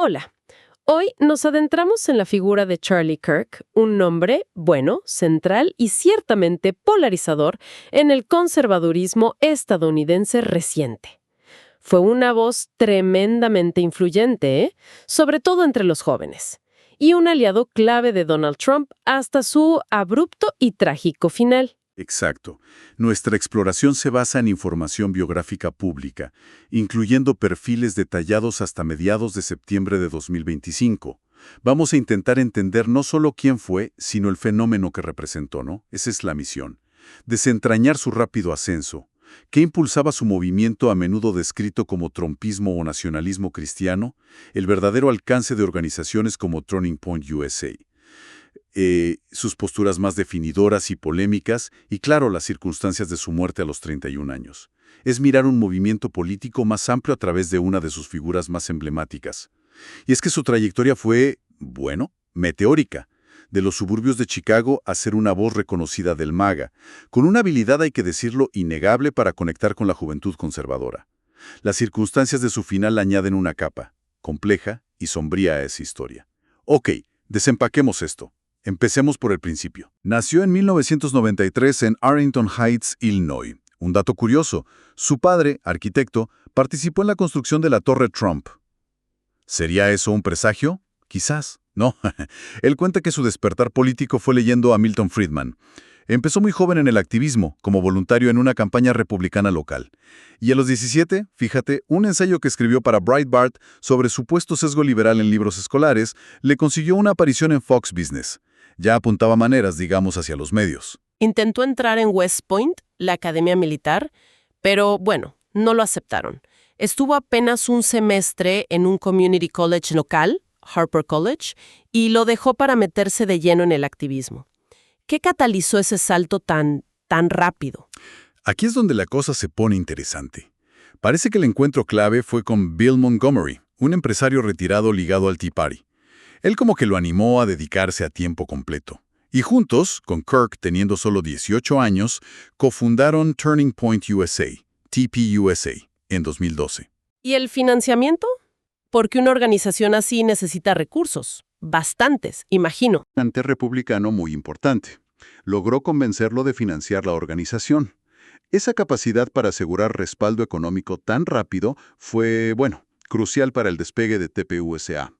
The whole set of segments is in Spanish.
Hola, hoy nos adentramos en la figura de Charlie Kirk, un nombre, bueno, central y ciertamente polarizador en el conservadurismo estadounidense reciente. Fue una voz tremendamente influyente, sobre todo entre los jóvenes, y un aliado clave de Donald Trump hasta su abrupto y trágico final. Exacto. Nuestra exploración se basa en información biográfica pública, incluyendo perfiles detallados hasta mediados de septiembre de 2025. Vamos a intentar entender no solo quién fue, sino el fenómeno que representó, ¿no? Esa es la misión. Desentrañar su rápido ascenso. ¿Qué impulsaba su movimiento a menudo descrito como trumpismo o nacionalismo cristiano? El verdadero alcance de organizaciones como Turning Point USA. Sus posturas más definidoras y polémicas, y claro, las circunstancias de su muerte a los 31 años. Es mirar un movimiento político más amplio a través de una de sus figuras más emblemáticas. Y es que su trayectoria fue, bueno, meteórica. De los suburbios de Chicago a ser una voz reconocida del MAGA, con una habilidad, hay que decirlo, innegable para conectar con la juventud conservadora. Las circunstancias de su final añaden una capa, compleja y sombría a esa historia. Ok, desempaquemos esto. Empecemos por el principio. Nació en 1993 en Arlington Heights, Illinois. Un dato curioso, su padre, arquitecto, participó en la construcción de la Torre Trump. ¿Sería eso un presagio? Quizás. No. Él cuenta que su despertar político fue leyendo a Milton Friedman. Empezó muy joven en el activismo, como voluntario en una campaña republicana local. Y a los 17, fíjate, un ensayo que escribió para Breitbart sobre supuesto sesgo liberal en libros escolares le consiguió una aparición en Fox Business. Ya apuntaba maneras, digamos, hacia los medios. Intentó entrar en West Point, la academia militar, pero bueno, no lo aceptaron. Estuvo apenas un semestre en un community college local, Harper College, y lo dejó para meterse de lleno en el activismo. ¿Qué catalizó ese salto tan rápido? Aquí es donde la cosa se pone interesante. Parece que el encuentro clave fue con Bill Montgomery, un empresario retirado ligado al Tea Party. Él como que lo animó a dedicarse a tiempo completo. Y juntos, con Kirk teniendo solo 18 años, cofundaron Turning Point USA, TPUSA, en 2012. ¿Y el financiamiento? Porque una organización así necesita recursos. Bastantes, imagino. Un republicano muy importante. Logró convencerlo de financiar la organización. Esa capacidad para asegurar respaldo económico tan rápido fue, bueno, crucial para el despegue de TPUSA.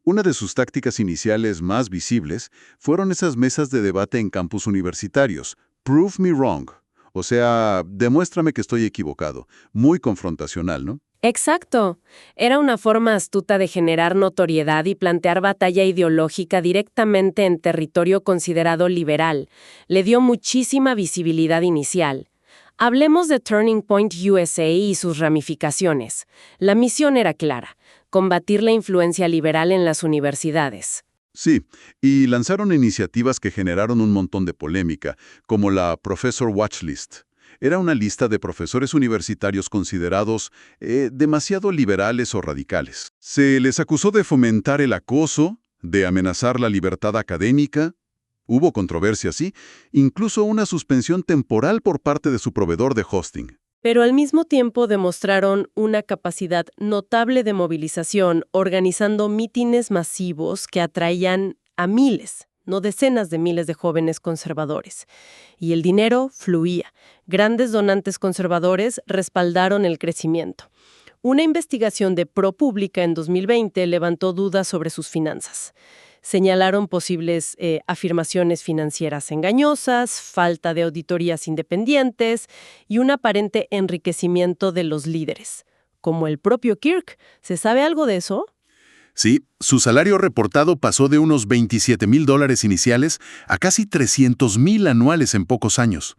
Una de sus tácticas iniciales más visibles fueron esas mesas de debate en campus universitarios, Prove Me Wrong, o sea, demuéstrame que estoy equivocado. Muy confrontacional, ¿no? Exacto. Era una forma astuta de generar notoriedad y plantear batalla ideológica directamente en territorio considerado liberal. Le dio muchísima visibilidad inicial. Hablemos de Turning Point USA y sus ramificaciones. La misión era clara: combatir la influencia liberal en las universidades. Sí, y lanzaron iniciativas que generaron un montón de polémica, como la Professor Watch List. Era una lista de profesores universitarios considerados demasiado liberales o radicales. Se les acusó de fomentar el acoso, de amenazar la libertad académica. Hubo controversia, sí, incluso una suspensión temporal por parte de su proveedor de hosting. Pero al mismo tiempo demostraron una capacidad notable de movilización, organizando mítines masivos que atraían a miles, no decenas de miles de jóvenes conservadores. Y el dinero fluía. Grandes donantes conservadores respaldaron el crecimiento. Una investigación de ProPublica en 2020 levantó dudas sobre sus finanzas. Señalaron posibles afirmaciones financieras engañosas, falta de auditorías independientes y un aparente enriquecimiento de los líderes, como el propio Kirk. ¿Se sabe algo de eso? Sí, su salario reportado pasó de unos $27,000 iniciales a casi $300,000 anuales en pocos años.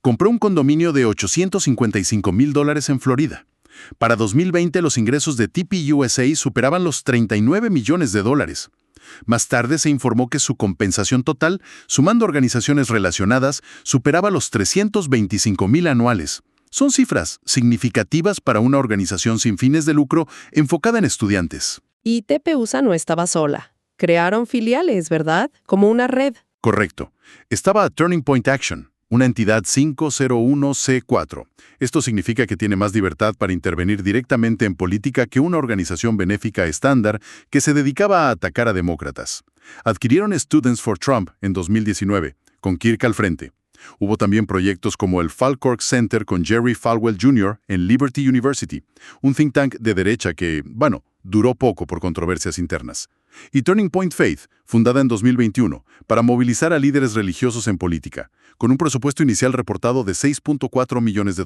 Compró un condominio de $855,000 en Florida. Para 2020 los ingresos de TPUSA superaban los $39 millones. Más tarde se informó que su compensación total, sumando organizaciones relacionadas, superaba los $325,000 anuales. Son cifras significativas para una organización sin fines de lucro enfocada en estudiantes. Y TPUSA no estaba sola. Crearon filiales, ¿verdad? Como una red. Correcto. Estaba Turning Point Action, una entidad 501c4. Esto significa que tiene más libertad para intervenir directamente en política que una organización benéfica estándar que se dedicaba a atacar a demócratas. Adquirieron Students for Trump en 2019, con Kirk al frente. Hubo también proyectos como el Falkirk Center con Jerry Falwell Jr. en Liberty University, un think tank de derecha que, duró poco por controversias internas. Y Turning Point Faith, fundada en 2021, para movilizar a líderes religiosos en política, con un presupuesto inicial reportado de $6.4 millones.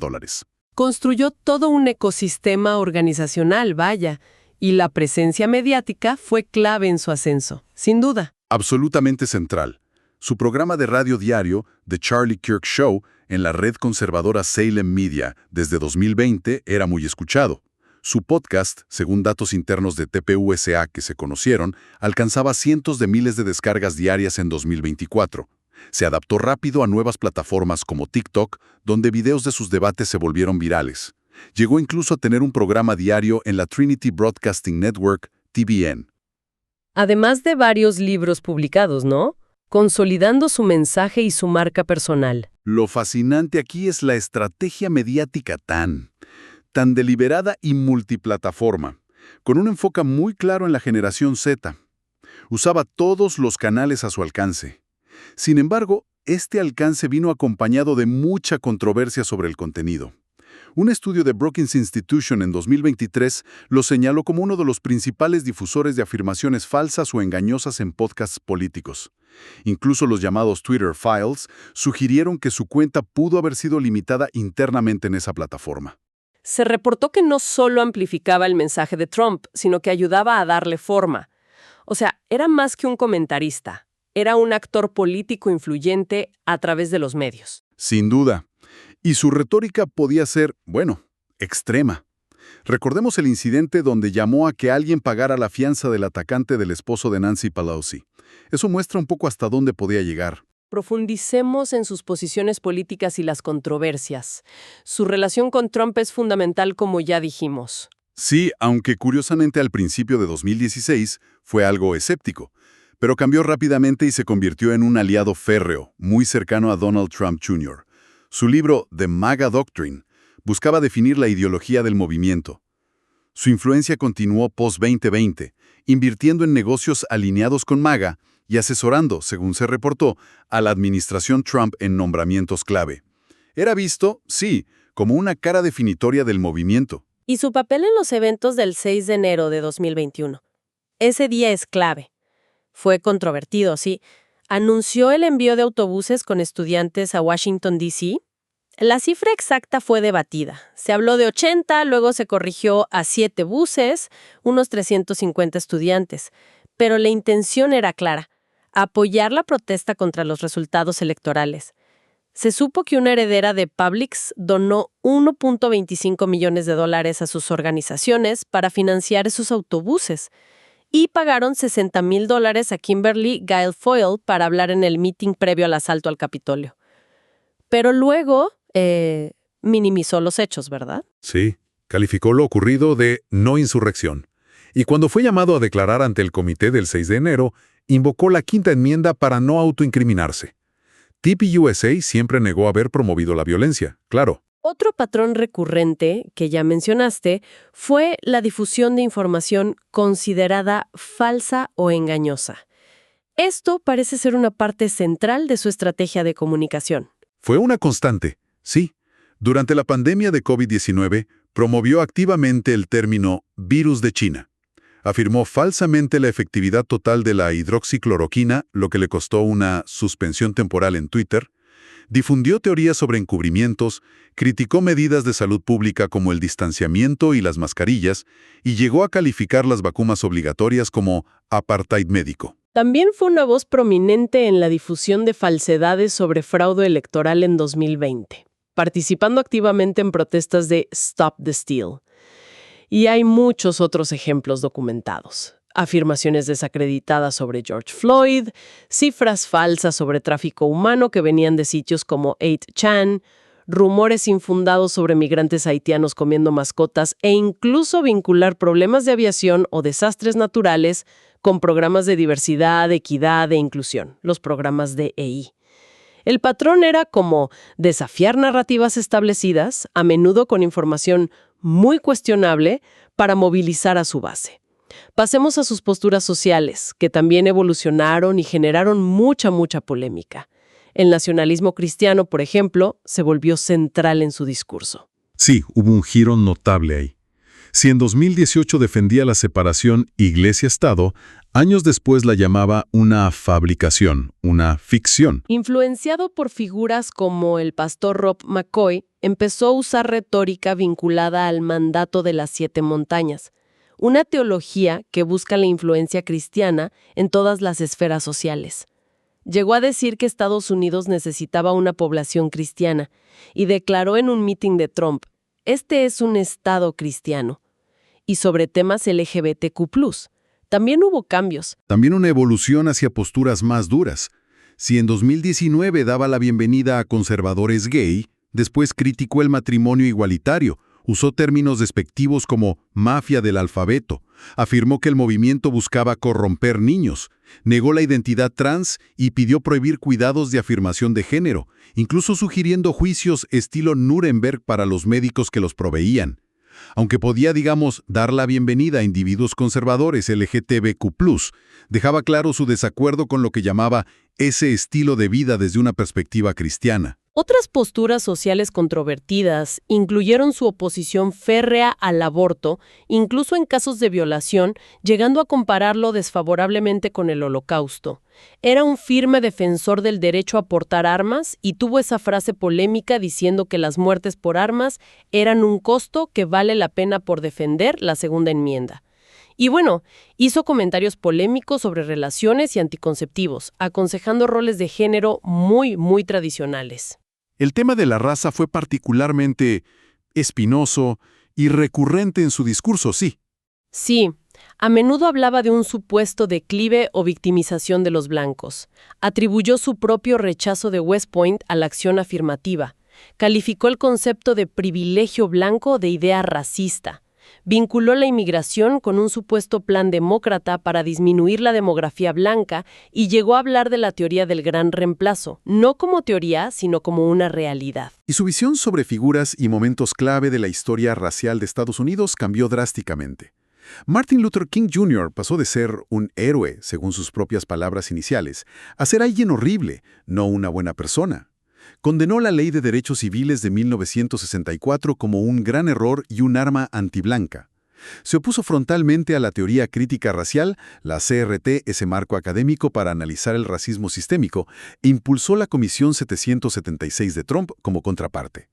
Construyó todo un ecosistema organizacional, vaya, y la presencia mediática fue clave en su ascenso, sin duda. Absolutamente central. Su programa de radio diario, The Charlie Kirk Show, en la red conservadora Salem Media desde 2020 era muy escuchado. Su podcast, según datos internos de TPUSA que se conocieron, alcanzaba cientos de miles de descargas diarias en 2024. Se adaptó rápido a nuevas plataformas como TikTok, donde videos de sus debates se volvieron virales. Llegó incluso a tener un programa diario en la Trinity Broadcasting Network, TBN. Además de varios libros publicados, ¿no? Consolidando su mensaje y su marca personal. Lo fascinante aquí es la estrategia mediática tan deliberada y multiplataforma, con un enfoque muy claro en la generación Z. Usaba todos los canales a su alcance. Sin embargo, este alcance vino acompañado de mucha controversia sobre el contenido. Un estudio de Brookings Institution en 2023 lo señaló como uno de los principales difusores de afirmaciones falsas o engañosas en podcasts políticos. Incluso los llamados Twitter Files sugirieron que su cuenta pudo haber sido limitada internamente en esa plataforma. Se reportó que no solo amplificaba el mensaje de Trump, sino que ayudaba a darle forma. O sea, era más que un comentarista. Era un actor político influyente a través de los medios. Sin duda. Y su retórica podía ser, extrema. Recordemos el incidente donde llamó a que alguien pagara la fianza del atacante del esposo de Nancy Pelosi. Eso muestra un poco hasta dónde podía llegar. Profundicemos en sus posiciones políticas y las controversias. Su relación con Trump es fundamental, como ya dijimos. Sí, aunque curiosamente al principio de 2016 fue algo escéptico, pero cambió rápidamente y se convirtió en un aliado férreo, muy cercano a Donald Trump Jr. Su libro The MAGA Doctrine buscaba definir la ideología del movimiento. Su influencia continuó post-2020, invirtiendo en negocios alineados con MAGA y asesorando, según se reportó, a la administración Trump en nombramientos clave. Era visto, sí, como una cara definitoria del movimiento. Y su papel en los eventos del 6 de enero de 2021. Ese día es clave. Fue controvertido, sí. Anunció el envío de autobuses con estudiantes a Washington, D.C. La cifra exacta fue debatida. Se habló de 80, luego se corrigió a 7 buses, unos 350 estudiantes. Pero la intención era clara: apoyar la protesta contra los resultados electorales. Se supo que una heredera de Publix donó $1.25 millones a sus organizaciones para financiar esos autobuses y pagaron $60,000 a Kimberly Guilfoyle para hablar en el meeting previo al asalto al Capitolio. Pero luego minimizó los hechos, ¿verdad? Sí, calificó lo ocurrido de no insurrección. Y cuando fue llamado a declarar ante el comité del 6 de enero, invocó la quinta enmienda para no autoincriminarse. TPUSA siempre negó haber promovido la violencia, claro. Otro patrón recurrente que ya mencionaste fue la difusión de información considerada falsa o engañosa. Esto parece ser una parte central de su estrategia de comunicación. Fue una constante, sí. Durante la pandemia de COVID-19, promovió activamente el término virus de China. Afirmó falsamente la efectividad total de la hidroxicloroquina, lo que le costó una suspensión temporal en Twitter. Difundió teorías sobre encubrimientos, criticó medidas de salud pública como el distanciamiento y las mascarillas, y llegó a calificar las vacunas obligatorias como apartheid médico. También fue una voz prominente en la difusión de falsedades sobre fraude electoral en 2020, participando activamente en protestas de Stop the Steal. Y hay muchos otros ejemplos documentados. Afirmaciones desacreditadas sobre George Floyd, cifras falsas sobre tráfico humano que venían de sitios como 8chan, rumores infundados sobre migrantes haitianos comiendo mascotas e incluso vincular problemas de aviación o desastres naturales con programas de diversidad, equidad e inclusión, los programas de EI. El patrón era como desafiar narrativas establecidas, a menudo con información muy cuestionable, para movilizar a su base. Pasemos a sus posturas sociales, que también evolucionaron y generaron mucha polémica. El nacionalismo cristiano, por ejemplo, se volvió central en su discurso. Sí, hubo un giro notable ahí. Si en 2018 defendía la separación Iglesia-Estado, años después la llamaba una fabricación, una ficción. Influenciado por figuras como el pastor Rob McCoy, empezó a usar retórica vinculada al mandato de las 7 montañas, una teología que busca la influencia cristiana en todas las esferas sociales. Llegó a decir que Estados Unidos necesitaba una población cristiana y declaró en un mitin de Trump: "Este es un Estado cristiano". Y sobre temas LGBTQ+, también hubo cambios. También una evolución hacia posturas más duras. Si en 2019 daba la bienvenida a conservadores gay, después criticó el matrimonio igualitario, usó términos despectivos como mafia del alfabeto, afirmó que el movimiento buscaba corromper niños, negó la identidad trans y pidió prohibir cuidados de afirmación de género, incluso sugiriendo juicios estilo Nuremberg para los médicos que los proveían. Aunque podía, digamos, dar la bienvenida a individuos conservadores LGTBQ+, dejaba claro su desacuerdo con lo que llamaba ese estilo de vida desde una perspectiva cristiana. Otras posturas sociales controvertidas incluyeron su oposición férrea al aborto, incluso en casos de violación, llegando a compararlo desfavorablemente con el Holocausto. Era un firme defensor del derecho a portar armas y tuvo esa frase polémica diciendo que las muertes por armas eran un costo que vale la pena por defender la Segunda Enmienda. Y bueno, hizo comentarios polémicos sobre relaciones y anticonceptivos, aconsejando roles de género muy tradicionales. El tema de la raza fue particularmente espinoso y recurrente en su discurso, sí. Sí, a menudo hablaba de un supuesto declive o victimización de los blancos. Atribuyó su propio rechazo de West Point a la acción afirmativa. Calificó el concepto de privilegio blanco de idea racista. Vinculó la inmigración con un supuesto plan demócrata para disminuir la demografía blanca y llegó a hablar de la teoría del gran reemplazo, no como teoría, sino como una realidad. Y su visión sobre figuras y momentos clave de la historia racial de Estados Unidos cambió drásticamente. Martin Luther King Jr. pasó de ser un héroe, según sus propias palabras iniciales, a ser alguien horrible, no una buena persona. Condenó la Ley de Derechos Civiles de 1964 como un gran error y un arma antiblanca. Se opuso frontalmente a la teoría crítica racial, la CRT, ese marco académico para analizar el racismo sistémico, e impulsó la Comisión 776 de Trump como contraparte.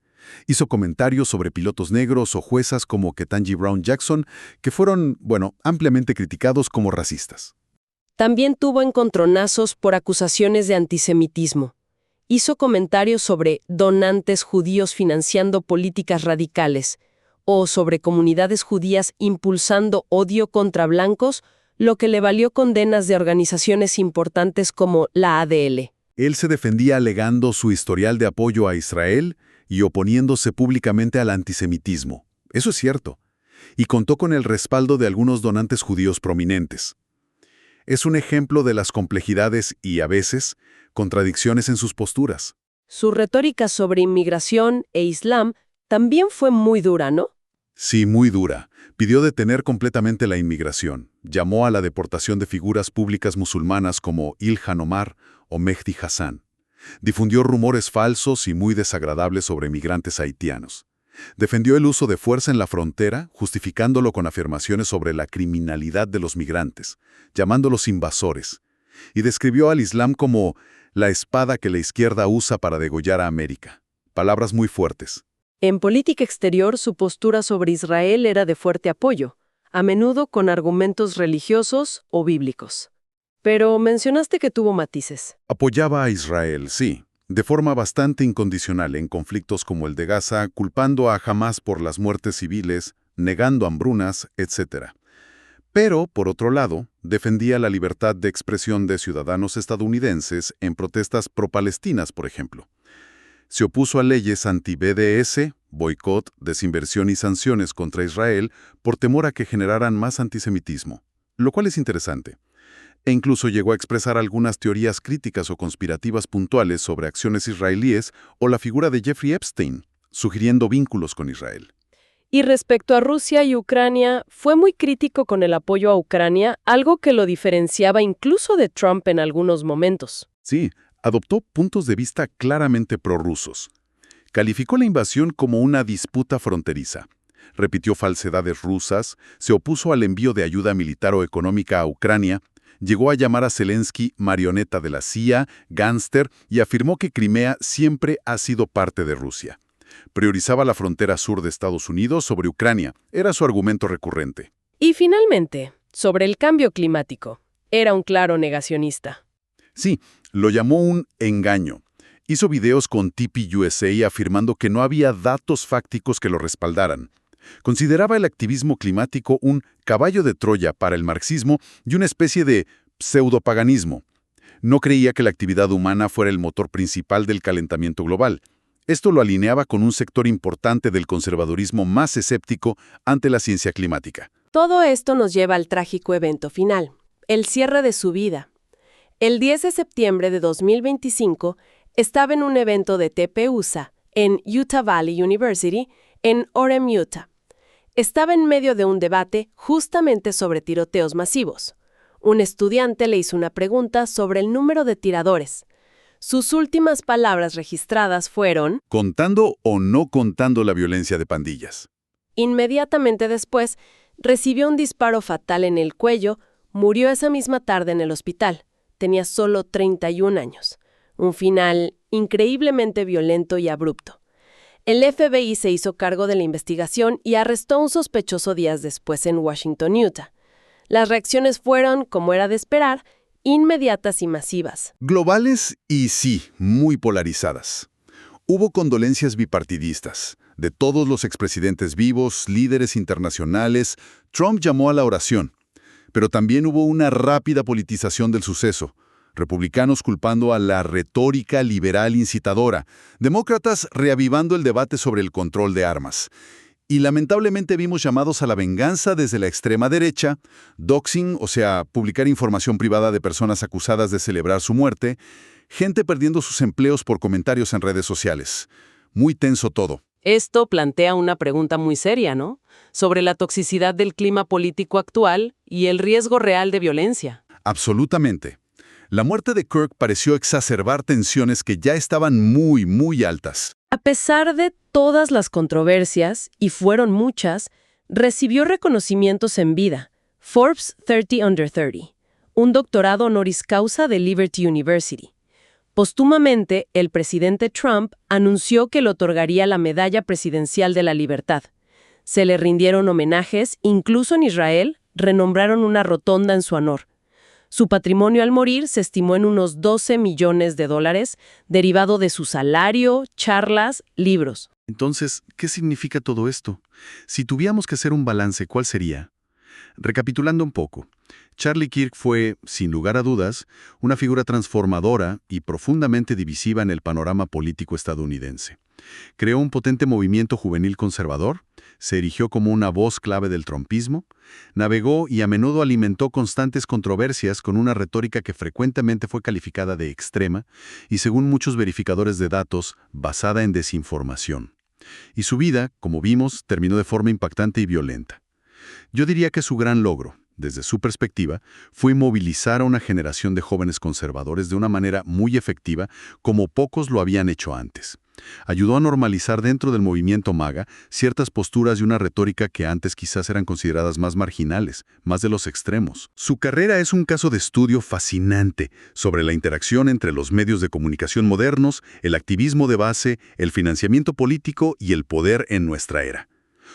Hizo comentarios sobre pilotos negros o juezas como Ketanji Brown Jackson, que fueron, ampliamente criticados como racistas. También tuvo encontronazos por acusaciones de antisemitismo. Hizo comentarios sobre donantes judíos financiando políticas radicales o sobre comunidades judías impulsando odio contra blancos, lo que le valió condenas de organizaciones importantes como la ADL. Él se defendía alegando su historial de apoyo a Israel y oponiéndose públicamente al antisemitismo. Eso es cierto. Y contó con el respaldo de algunos donantes judíos prominentes. Es un ejemplo de las complejidades y, a veces, contradicciones en sus posturas. Su retórica sobre inmigración e Islam también fue muy dura, ¿no? Sí, muy dura. Pidió detener completamente la inmigración. Llamó a la deportación de figuras públicas musulmanas como Ilhan Omar o Mehdi Hassan. Difundió rumores falsos y muy desagradables sobre migrantes haitianos. Defendió el uso de fuerza en la frontera, justificándolo con afirmaciones sobre la criminalidad de los migrantes, llamándolos invasores, y describió al Islam como la espada que la izquierda usa para degollar a América. Palabras muy fuertes. En política exterior, su postura sobre Israel era de fuerte apoyo, a menudo con argumentos religiosos o bíblicos. Pero mencionaste que tuvo matices. Apoyaba a Israel, sí, de forma bastante incondicional en conflictos como el de Gaza, culpando a Hamás por las muertes civiles, negando hambrunas, etc. Pero, por otro lado, defendía la libertad de expresión de ciudadanos estadounidenses en protestas pro-palestinas, por ejemplo. Se opuso a leyes anti-BDS, boicot, desinversión y sanciones contra Israel por temor a que generaran más antisemitismo. lo cual es interesante. E incluso llegó a expresar algunas teorías críticas o conspirativas puntuales sobre acciones israelíes o la figura de Jeffrey Epstein, sugiriendo vínculos con Israel. Y respecto a Rusia y Ucrania, fue muy crítico con el apoyo a Ucrania, algo que lo diferenciaba incluso de Trump en algunos momentos. Sí, adoptó puntos de vista claramente prorrusos. Calificó la invasión como una disputa fronteriza. Repitió falsedades rusas, se opuso al envío de ayuda militar o económica a Ucrania, llegó a llamar a Zelensky marioneta de la CIA, gánster, y afirmó que Crimea siempre ha sido parte de Rusia. Priorizaba la frontera sur de Estados Unidos sobre Ucrania, era su argumento recurrente. Y finalmente, sobre el cambio climático, era un claro negacionista. Sí, lo llamó un engaño. Hizo videos con TP USA afirmando que no había datos fácticos que lo respaldaran. Consideraba el activismo climático un caballo de Troya para el marxismo y una especie de pseudopaganismo. No creía que la actividad humana fuera el motor principal del calentamiento global. Esto lo alineaba con un sector importante del conservadurismo más escéptico ante la ciencia climática. Todo esto nos lleva al trágico evento final, el cierre de su vida. El 10 de septiembre de 2025 estaba en un evento de TPUSA en Utah Valley University, en Orem, Utah. Estaba en medio de un debate justamente sobre tiroteos masivos. Un estudiante le hizo una pregunta sobre el número de tiradores. Sus últimas palabras registradas fueron: ¿contando o no contando la violencia de pandillas? Inmediatamente después, recibió un disparo fatal en el cuello, murió esa misma tarde en el hospital. Tenía solo 31 años. Un final increíblemente violento y abrupto. El FBI se hizo cargo de la investigación y arrestó a un sospechoso días después en Washington, Utah. Las reacciones fueron, como era de esperar, inmediatas y masivas. Globales y sí, muy polarizadas. Hubo condolencias bipartidistas. De todos los expresidentes vivos, líderes internacionales, Trump llamó a la oración. Pero también hubo una rápida politización del suceso. Republicanos culpando a la retórica liberal incitadora, demócratas reavivando el debate sobre el control de armas. Y lamentablemente vimos llamados a la venganza desde la extrema derecha, doxing, o sea, publicar información privada de personas acusadas de celebrar su muerte, gente perdiendo sus empleos por comentarios en redes sociales. Muy tenso todo. Esto plantea una pregunta muy seria, ¿no? Sobre la toxicidad del clima político actual y el riesgo real de violencia. Absolutamente. La muerte de Kirk pareció exacerbar tensiones que ya estaban muy, muy altas. A pesar de todas las controversias, y fueron muchas, recibió reconocimientos en vida. Forbes 30 Under 30, un doctorado honoris causa de Liberty University. Póstumamente, el presidente Trump anunció que le otorgaría la Medalla Presidencial de la Libertad. Se le rindieron homenajes, incluso en Israel, renombraron una rotonda en su honor. Su patrimonio al morir se estimó en unos $12 millones, derivado de su salario, charlas, libros. Entonces, ¿qué significa todo esto? Si tuviéramos que hacer un balance, ¿cuál sería? Recapitulando un poco, Charlie Kirk fue, sin lugar a dudas, una figura transformadora y profundamente divisiva en el panorama político estadounidense. Creó un potente movimiento juvenil conservador, se erigió como una voz clave del trumpismo, navegó y a menudo alimentó constantes controversias con una retórica que frecuentemente fue calificada de extrema y, según muchos verificadores de datos, basada en desinformación. Y su vida, como vimos, terminó de forma impactante y violenta. Yo diría que su gran logro, desde su perspectiva, fue movilizar a una generación de jóvenes conservadores de una manera muy efectiva, como pocos lo habían hecho antes. Ayudó a normalizar dentro del movimiento MAGA ciertas posturas y una retórica que antes quizás eran consideradas más marginales, más de los extremos. Su carrera es un caso de estudio fascinante sobre la interacción entre los medios de comunicación modernos, el activismo de base, el financiamiento político y el poder en nuestra era.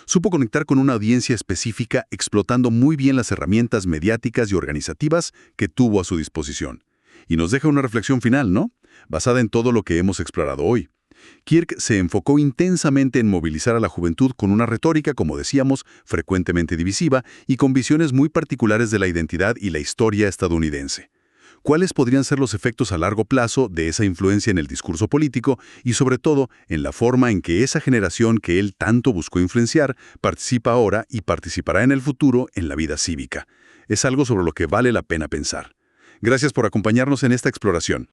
Supo conectar con una audiencia específica explotando muy bien las herramientas mediáticas y organizativas que tuvo a su disposición. Y nos deja una reflexión final, ¿no? Basada en todo lo que hemos explorado hoy. Kirk se enfocó intensamente en movilizar a la juventud con una retórica, como decíamos, frecuentemente divisiva y con visiones muy particulares de la identidad y la historia estadounidense. ¿Cuáles podrían ser los efectos a largo plazo de esa influencia en el discurso político y, sobre todo, en la forma en que esa generación que él tanto buscó influenciar participa ahora y participará en el futuro en la vida cívica? es algo sobre lo que vale la pena pensar. Gracias por acompañarnos en esta exploración.